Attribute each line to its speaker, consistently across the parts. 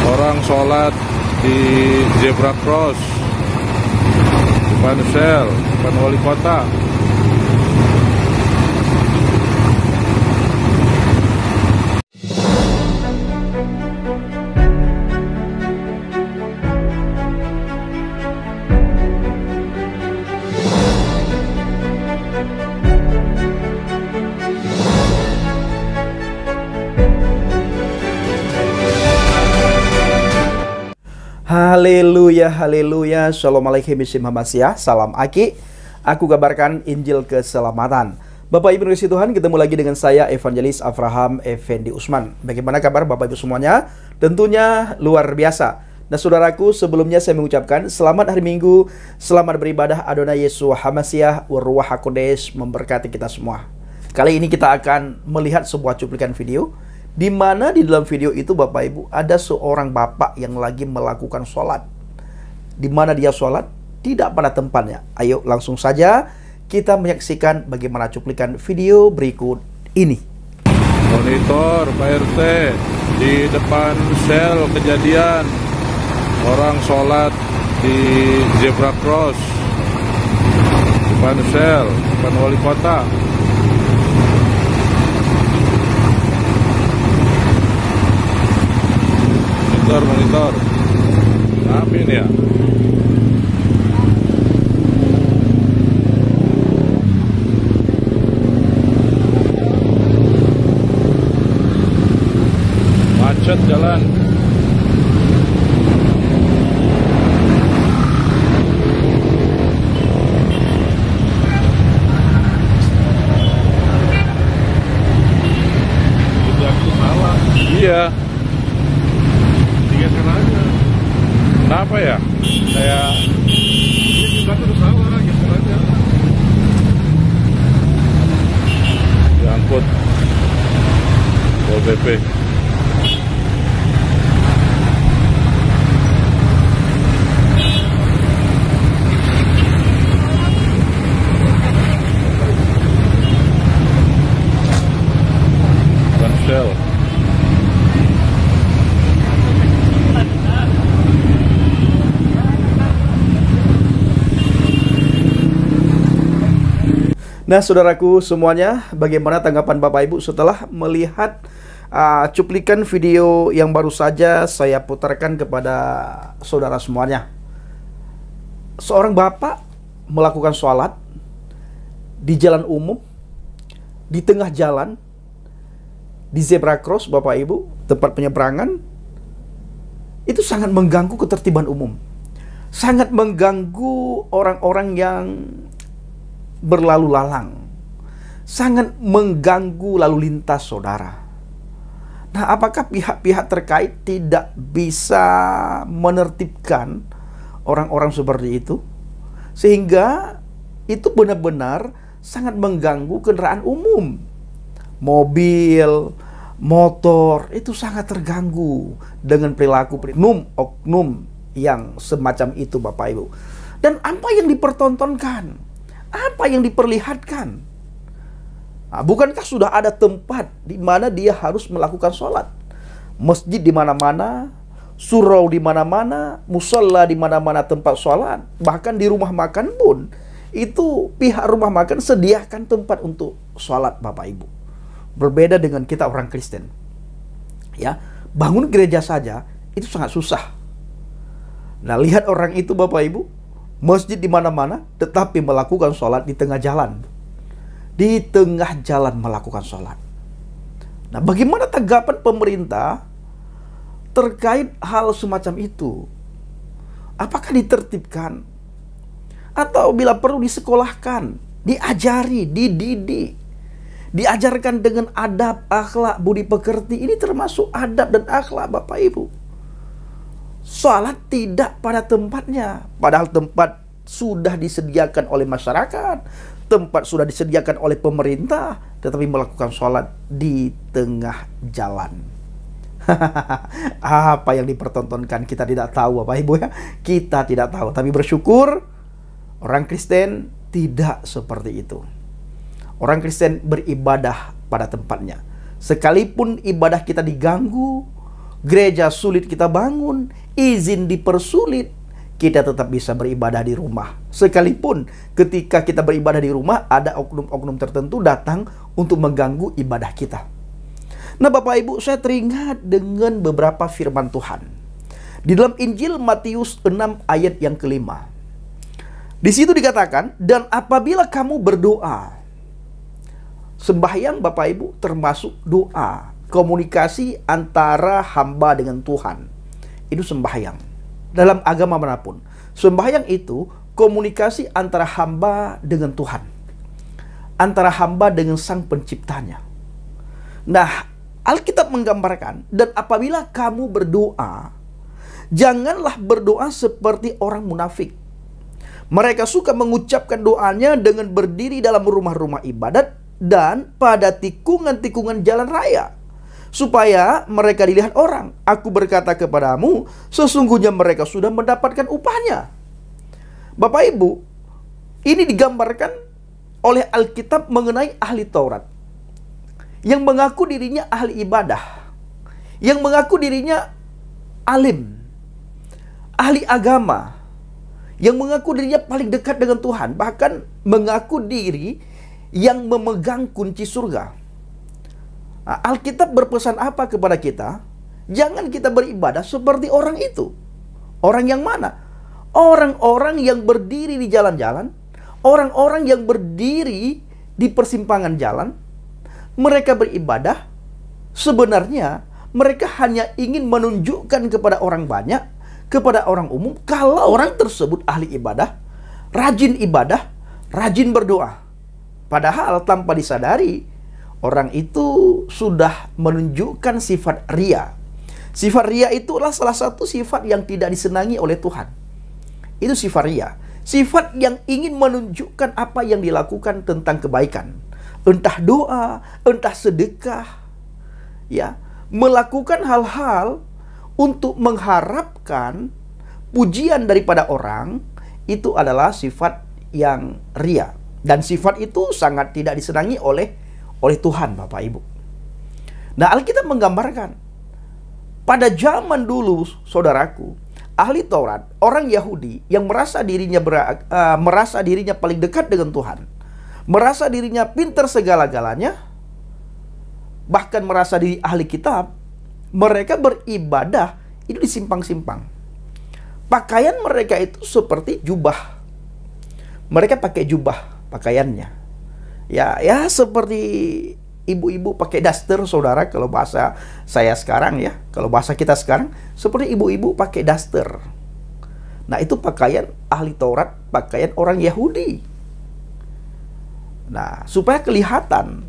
Speaker 1: Orang sholat di zebra cross depan sel, depan wali kota.
Speaker 2: Haleluya, haleluya, shalom alaikum, salam Aki. Aku kabarkan Injil keselamatan. Bapak Ibu Kristi Tuhan, ketemu lagi dengan saya Evangelis Avraham Effendi Usman. Bagaimana kabar Bapak Ibu semuanya? Tentunya luar biasa. Nah saudaraku, sebelumnya saya mengucapkan selamat hari Minggu, selamat beribadah Adonai Yesus Hamasiah, Ruach HaKodesh memberkati kita semua. Kali ini kita akan melihat sebuah cuplikan video di mana di dalam video itu Bapak Ibu ada seorang bapak yang lagi melakukan sholat. Di mana dia sholat tidak pada tempatnya. Ayo langsung saja kita menyaksikan bagaimana cuplikan video berikut ini.
Speaker 1: Monitor Pak RT di depan sel kejadian orang sholat di zebra cross depan sel, depan wali kota. Monitor. Apa ini ya? Macet jalan. Iya. Kenapa ya? Kayak kita terus salah, gitu aja. Diangkut Pol PP. Bansel.
Speaker 2: Nah saudaraku semuanya, bagaimana tanggapan Bapak Ibu setelah melihat cuplikan video yang baru saja saya putarkan kepada saudara semuanya? Seorang bapak melakukan sholat di jalan umum, di tengah jalan, di zebra cross Bapak Ibu, tempat penyeberangan. Itu sangat mengganggu ketertiban umum, sangat mengganggu orang-orang yang berlalu lalang, sangat mengganggu lalu lintas saudara. Nah, apakah pihak-pihak terkait tidak bisa menertibkan orang-orang seperti itu? Sehingga itu benar-benar sangat mengganggu kendaraan umum. Mobil, motor, itu sangat terganggu dengan perilaku oknum yang semacam itu Bapak Ibu. Dan apa yang dipertontonkan? Apa yang diperlihatkan? Nah, bukankah sudah ada tempat di mana dia harus melakukan sholat? Masjid di mana-mana, surau di mana-mana, musalla di mana-mana tempat sholat. Bahkan di rumah makan pun, itu pihak rumah makan sediakan tempat untuk sholat Bapak Ibu. Berbeda dengan kita orang Kristen. Ya, bangun gereja saja itu sangat susah. Nah, lihat orang itu Bapak Ibu, masjid di mana-mana, tetapi melakukan sholat di tengah jalan. Di tengah jalan melakukan sholat. Nah, bagaimana tanggapan pemerintah terkait hal semacam itu? Apakah ditertibkan? Atau bila perlu disekolahkan, diajari, dididik, diajarkan dengan adab, akhlak, budi pekerti. Ini termasuk adab dan akhlak Bapak Ibu. Sholat tidak pada tempatnya, padahal tempat sudah disediakan oleh masyarakat, tempat sudah disediakan oleh pemerintah, tetapi melakukan sholat di tengah jalan. Apa yang dipertontonkan kita tidak tahu Bapak Ibu ya. Kita tidak tahu, tapi bersyukur orang Kristen tidak seperti itu. Orang Kristen beribadah pada tempatnya. Sekalipun ibadah kita diganggu, gereja sulit kita bangun, izin dipersulit, kita tetap bisa beribadah di rumah. Sekalipun ketika kita beribadah di rumah, ada oknum-oknum tertentu datang untuk mengganggu ibadah kita. Nah Bapak Ibu, saya teringat dengan beberapa firman Tuhan di dalam Injil Matius 6 ayat yang kelima. Di situ dikatakan, dan apabila kamu berdoa, sembahyang Bapak Ibu termasuk doa, komunikasi antara hamba dengan Tuhan. Itu sembahyang. Dalam agama manapun, sembahyang itu komunikasi antara hamba dengan Tuhan, antara hamba dengan Sang Penciptanya. Nah, Alkitab menggambarkan, dan apabila kamu berdoa, janganlah berdoa seperti orang munafik. Mereka suka mengucapkan doanya dengan berdiri dalam rumah-rumah ibadat dan pada tikungan-tikungan jalan raya, supaya mereka dilihat orang. Aku berkata kepadamu, sesungguhnya mereka sudah mendapatkan upahnya. Bapak Ibu, ini digambarkan oleh Alkitab mengenai ahli Taurat yang mengaku dirinya ahli ibadah, yang mengaku dirinya alim, ahli agama, yang mengaku dirinya paling dekat dengan Tuhan, bahkan mengaku diri yang memegang kunci surga. Nah, Alkitab berpesan apa kepada kita? Jangan kita beribadah seperti orang itu. Orang yang mana? Orang-orang yang berdiri di jalan-jalan, orang-orang yang berdiri di persimpangan jalan. Mereka beribadah, sebenarnya mereka hanya ingin menunjukkan kepada orang banyak, kepada orang umum, kalau orang tersebut ahli ibadah, rajin berdoa. Padahal tanpa disadari, orang itu sudah menunjukkan sifat ria. Sifat ria itulah salah satu sifat yang tidak disenangi oleh Tuhan. Itu sifat ria. Sifat yang ingin menunjukkan apa yang dilakukan tentang kebaikan. Entah doa, entah sedekah, ya, melakukan hal-hal untuk mengharapkan pujian daripada orang, itu adalah sifat yang ria. Dan sifat itu sangat tidak disenangi oleh Tuhan, Bapak Ibu. Nah, Alkitab menggambarkan, pada zaman dulu, saudaraku, ahli Taurat, orang Yahudi yang merasa dirinya paling dekat dengan Tuhan, merasa dirinya pintar segala-galanya, bahkan merasa diri ahli kitab, mereka beribadah itu di simpang-simpang. Pakaian mereka itu seperti jubah. Mereka pakai jubah pakaiannya. Ya seperti ibu-ibu pakai daster, saudara, kalau bahasa saya sekarang ya. Kalau bahasa kita sekarang, seperti ibu-ibu pakai daster. Nah, itu pakaian ahli Taurat, pakaian orang Yahudi. Nah, supaya kelihatan,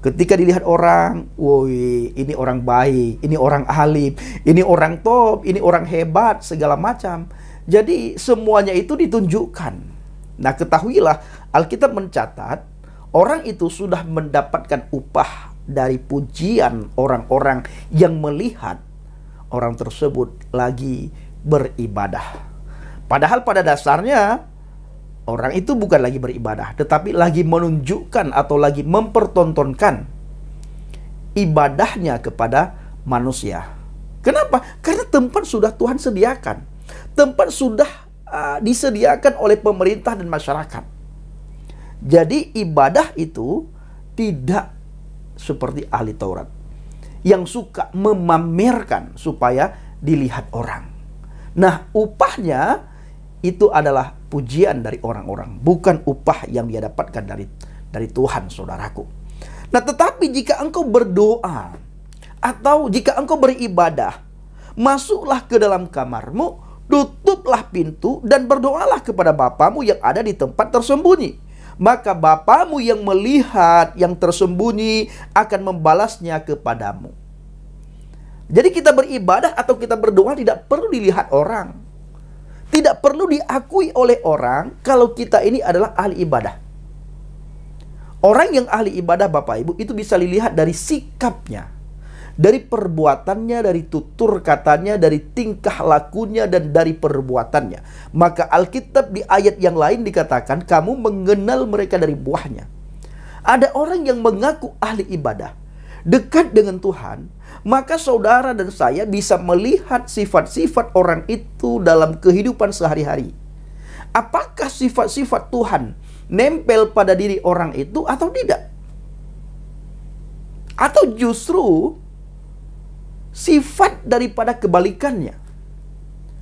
Speaker 2: ketika dilihat orang, woi, ini orang baik, ini orang alim, ini orang top, ini orang hebat, segala macam. Jadi semuanya itu ditunjukkan. Nah, ketahuilah, Alkitab mencatat, orang itu sudah mendapatkan upah dari pujian orang-orang yang melihat orang tersebut lagi beribadah. Padahal pada dasarnya, orang itu bukan lagi beribadah, tetapi lagi menunjukkan atau lagi mempertontonkan ibadahnya kepada manusia. Kenapa? Karena tempat sudah Tuhan sediakan. Tempat sudah disediakan oleh pemerintah dan masyarakat. Jadi ibadah itu tidak seperti ahli Taurat yang suka memamerkan supaya dilihat orang. Nah, upahnya itu adalah pujian dari orang-orang, bukan upah yang dia dapatkan dari Tuhan, saudaraku. Nah, tetapi jika engkau berdoa atau jika engkau beribadah, masuklah ke dalam kamarmu, tutuplah pintu dan berdoalah kepada Bapamu yang ada di tempat tersembunyi. Maka Bapamu yang melihat yang tersembunyi akan membalasnya kepadamu. Jadi kita beribadah atau kita berdoa tidak perlu dilihat orang. Tidak perlu diakui oleh orang kalau kita ini adalah ahli ibadah. Orang yang ahli ibadah, Bapak Ibu, itu bisa dilihat dari sikapnya, dari perbuatannya, dari tutur katanya, dari tingkah lakunya, dan dari perbuatannya. Maka Alkitab di ayat yang lain dikatakan, kamu mengenal mereka dari buahnya. Ada orang yang mengaku ahli ibadah, dekat dengan Tuhan, maka saudara dan saya bisa melihat sifat-sifat orang itu dalam kehidupan sehari-hari. Apakah sifat-sifat Tuhan nempel pada diri orang itu atau tidak? Atau justru sifat daripada kebalikannya.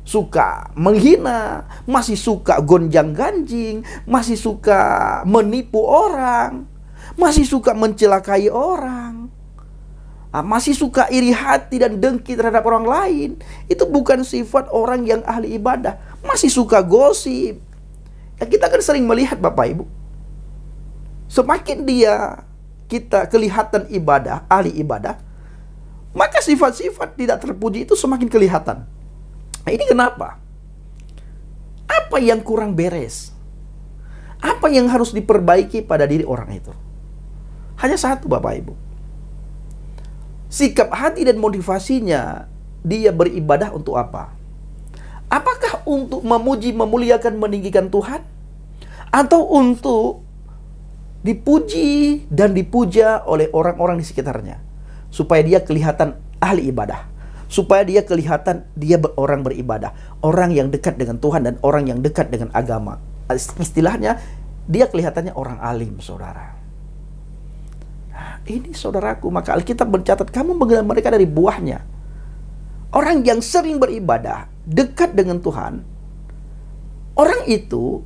Speaker 2: Suka menghina, masih suka gonjang-ganjing, masih suka menipu orang, masih suka mencelakai orang, masih suka iri hati dan dengki terhadap orang lain. Itu bukan sifat orang yang ahli ibadah. Masih suka gosip. Ya, kita kan sering melihat Bapak Ibu, semakin kita kelihatan ibadah, ahli ibadah, maka sifat-sifat tidak terpuji itu semakin kelihatan. Nah, ini kenapa? Apa yang kurang beres? Apa yang harus diperbaiki pada diri orang itu? Hanya satu Bapak Ibu. Sikap hati dan motivasinya dia beribadah untuk apa? Apakah untuk memuji, memuliakan, meninggikan Tuhan? Atau untuk dipuji dan dipuja oleh orang-orang di sekitarnya? Supaya dia kelihatan ahli ibadah. Supaya dia kelihatan dia orang beribadah, orang yang dekat dengan Tuhan dan orang yang dekat dengan agama. Istilahnya, dia kelihatannya orang alim, saudara. Nah, ini saudaraku, maka Alkitab mencatat kamu mengenal mereka dari buahnya. Orang yang sering beribadah, dekat dengan Tuhan, orang itu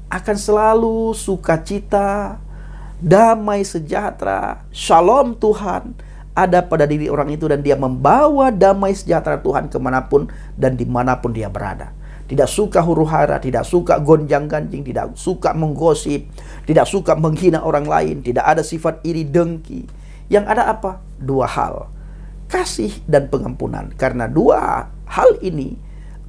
Speaker 2: akan selalu sukacita, damai sejahtera, shalom Tuhan ada pada diri orang itu, dan dia membawa damai sejahtera Tuhan kemanapun dan dimanapun dia berada. Tidak suka huru-hara, tidak suka gonjang-ganjing, tidak suka menggosip, tidak suka menghina orang lain, tidak ada sifat iri dengki. Yang ada apa? Dua hal, kasih dan pengampunan. Karena dua hal ini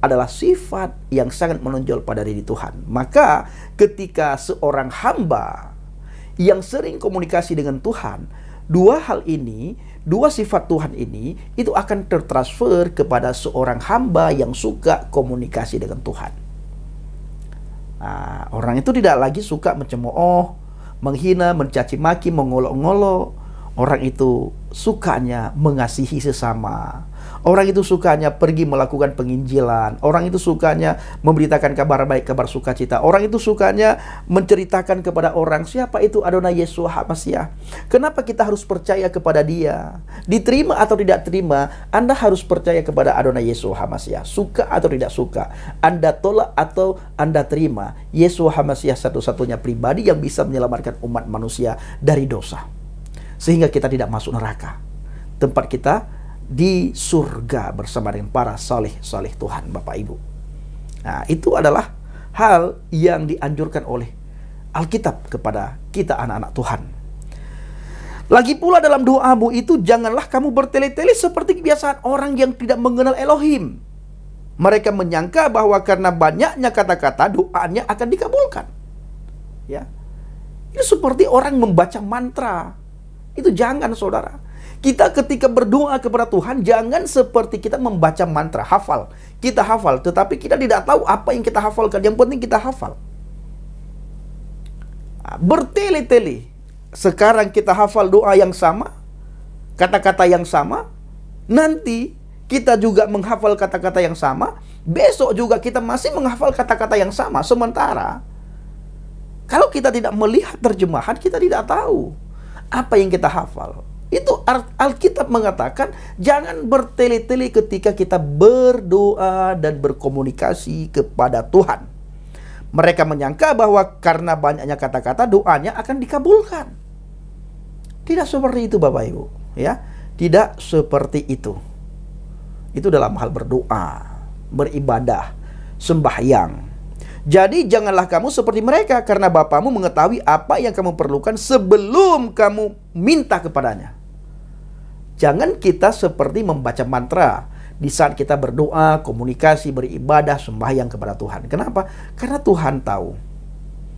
Speaker 2: adalah sifat yang sangat menonjol pada diri Tuhan. Maka ketika seorang hamba yang sering komunikasi dengan Tuhan, dua hal ini, dua sifat Tuhan ini, itu akan tertransfer kepada seorang hamba yang suka komunikasi dengan Tuhan. Nah, orang itu tidak lagi suka mencemooh, menghina, mencaci maki, mengolok-ngolok. Orang itu sukanya mengasihi sesama. Orang itu sukanya pergi melakukan penginjilan. Orang itu sukanya memberitakan kabar baik, kabar sukacita. Orang itu sukanya menceritakan kepada orang siapa itu Adonai Yeshua HaMashiach. Kenapa kita harus percaya kepada dia? Diterima atau tidak terima, Anda harus percaya kepada Adonai Yeshua HaMashiach. Suka atau tidak suka, Anda tolak atau Anda terima, Yeshua HaMashiach satu-satunya pribadi yang bisa menyelamatkan umat manusia dari dosa, sehingga kita tidak masuk neraka. Tempat kita di surga bersama dengan para saleh-saleh Tuhan, Bapak Ibu. Nah, itu adalah hal yang dianjurkan oleh Alkitab kepada kita anak-anak Tuhan. Lagi pula dalam doamu itu, janganlah kamu bertele-tele seperti kebiasaan orang yang tidak mengenal Elohim. Mereka menyangka bahwa karena banyaknya kata-kata, doanya akan dikabulkan. Ya, itu seperti orang membaca mantra. Itu jangan, saudara. Kita ketika berdoa kepada Tuhan, jangan seperti kita membaca mantra, hafal. Kita hafal, tetapi kita tidak tahu apa yang kita hafalkan. Yang penting kita hafal. Bertele-tele. Sekarang kita hafal doa yang sama, kata-kata yang sama. Nanti kita juga menghafal kata-kata yang sama. Besok juga kita masih menghafal kata-kata yang sama. Sementara, kalau kita tidak melihat terjemahan, kita tidak tahu apa yang kita hafal. Itu Alkitab mengatakan jangan bertele-tele ketika kita berdoa dan berkomunikasi kepada Tuhan. Mereka menyangka bahwa karena banyaknya kata-kata, doanya akan dikabulkan. Tidak seperti itu, Bapak Ibu, ya. Tidak seperti itu. Itu dalam hal berdoa, beribadah, sembahyang. Jadi janganlah kamu seperti mereka, karena Bapamu mengetahui apa yang kamu perlukan sebelum kamu minta kepadanya. Jangan kita seperti membaca mantra di saat kita berdoa, komunikasi, beribadah, sembahyang kepada Tuhan. Kenapa? Karena Tuhan tahu.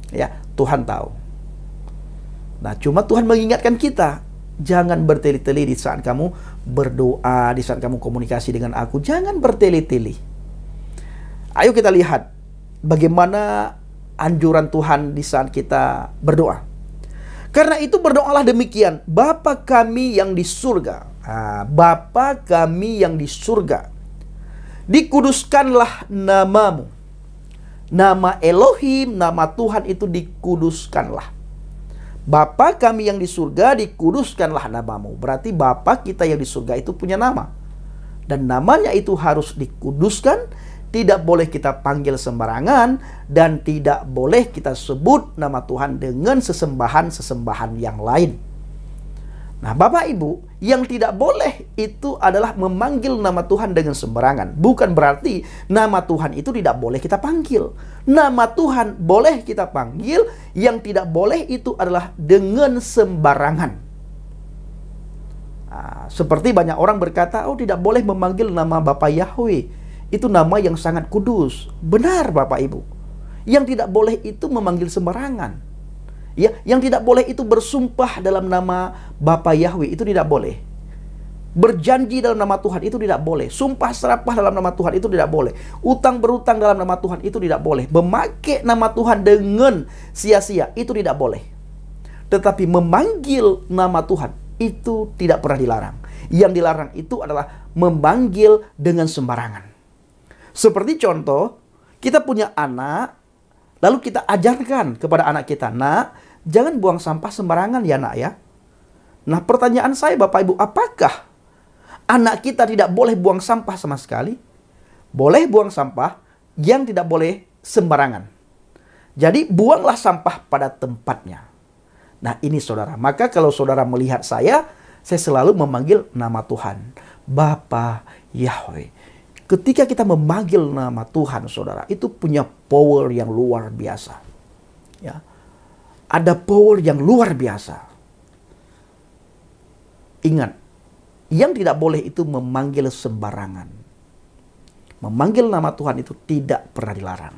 Speaker 2: Ya, Tuhan tahu. Nah, cuma Tuhan mengingatkan kita, jangan bertele-tele di saat kamu berdoa, di saat kamu komunikasi dengan aku. Jangan bertele-tele. Ayo kita lihat bagaimana anjuran Tuhan di saat kita berdoa. Karena itu berdoalah demikian, Bapa kami yang di surga. Bapa kami yang di surga, dikuduskanlah namamu. Nama Elohim, nama Tuhan itu dikuduskanlah. Bapa kami yang di surga, dikuduskanlah namamu. Berarti Bapa kita yang di surga itu punya nama. Dan namanya itu harus dikuduskan. Tidak boleh kita panggil sembarangan, dan tidak boleh kita sebut nama Tuhan dengan sesembahan-sesembahan yang lain. Nah, Bapak Ibu, yang tidak boleh itu adalah memanggil nama Tuhan dengan sembarangan. Bukan berarti nama Tuhan itu tidak boleh kita panggil. Nama Tuhan boleh kita panggil, yang tidak boleh itu adalah dengan sembarangan. Seperti banyak orang berkata, oh tidak boleh memanggil nama Bapa Yahweh. Itu nama yang sangat kudus. Benar Bapak Ibu. Yang tidak boleh itu memanggil sembarangan. Ya, yang tidak boleh itu bersumpah dalam nama Bapa Yahweh, itu tidak boleh. Berjanji dalam nama Tuhan itu tidak boleh. Sumpah serapah dalam nama Tuhan itu tidak boleh. Utang berutang dalam nama Tuhan itu tidak boleh. Memakai nama Tuhan dengan sia-sia itu tidak boleh. Tetapi memanggil nama Tuhan itu tidak pernah dilarang. Yang dilarang itu adalah memanggil dengan sembarangan. Seperti contoh, kita punya anak, lalu kita ajarkan kepada anak kita, nak, jangan buang sampah sembarangan ya nak ya. Nah, pertanyaan saya Bapak Ibu, apakah anak kita tidak boleh buang sampah sama sekali? Boleh buang sampah, yang tidak boleh sembarangan. Jadi buanglah sampah pada tempatnya. Nah ini saudara, maka kalau saudara melihat saya selalu memanggil nama Tuhan, Bapa Yahweh. Ketika kita memanggil nama Tuhan, saudara, itu punya power yang luar biasa. Ya, ada power yang luar biasa. Ingat, yang tidak boleh itu memanggil sembarangan. Memanggil nama Tuhan itu tidak pernah dilarang.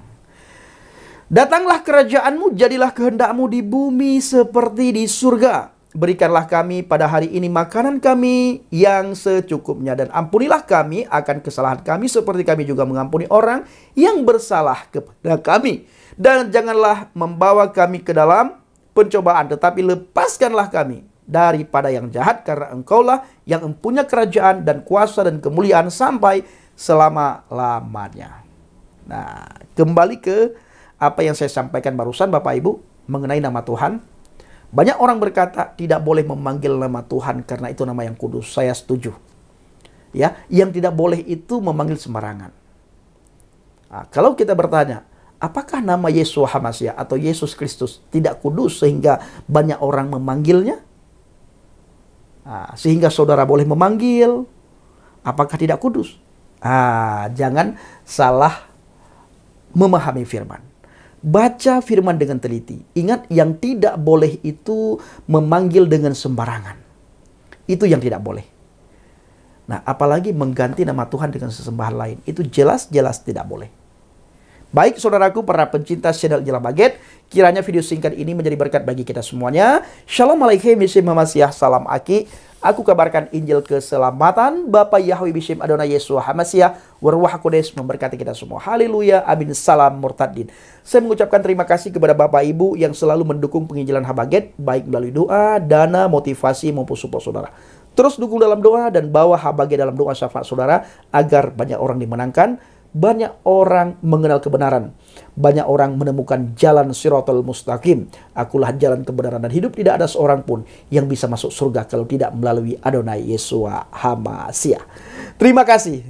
Speaker 2: Datanglah kerajaanmu, jadilah kehendakmu di bumi seperti di surga. Berikanlah kami pada hari ini makanan kami yang secukupnya. Dan ampunilah kami akan kesalahan kami seperti kami juga mengampuni orang yang bersalah kepada kami. Dan janganlah membawa kami ke dalam pencobaan, tetapi lepaskanlah kami daripada yang jahat. Karena Engkaulah yang mempunyai kerajaan dan kuasa dan kemuliaan sampai selama-lamanya. Nah, kembali ke apa yang saya sampaikan barusan Bapak Ibu mengenai nama Tuhan. Banyak orang berkata tidak boleh memanggil nama Tuhan karena itu nama yang kudus. Saya setuju. Ya, yang tidak boleh itu memanggil sembarangan. Nah, kalau kita bertanya, apakah nama Yeshua HaMashiach atau Yesus Kristus tidak kudus sehingga banyak orang memanggilnya? Nah, sehingga saudara boleh memanggil, apakah tidak kudus? Jangan salah memahami firman. Baca firman dengan teliti. Ingat, yang tidak boleh itu memanggil dengan sembarangan. Itu yang tidak boleh. Nah, apalagi mengganti nama Tuhan dengan sesembahan lain. Itu jelas-jelas tidak boleh. Baik saudaraku, para pencinta channel Jela Baget, kiranya video singkat ini menjadi berkat bagi kita semuanya. Shalom alaikum, Bishim Hamasiah, salam aki. Aku kabarkan Injil keselamatan Bapa Yahweh Bishim Adonai Yeshua HaMashiach Warwah Kodes memberkati kita semua. Haleluya, amin, salam murtadin. Saya mengucapkan terima kasih kepada Bapak Ibu yang selalu mendukung penginjilan Habaget, baik melalui doa, dana, motivasi maupun support saudara. Terus dukung dalam doa dan bawa Habaget dalam doa syafaat saudara agar banyak orang dimenangkan, banyak orang mengenal kebenaran, banyak orang menemukan jalan Shiratal Mustaqim. Akulah jalan kebenaran dan hidup. Tidak ada seorang pun yang bisa masuk surga kalau tidak melalui Adonai Yeshua HaMashiach. Terima kasih.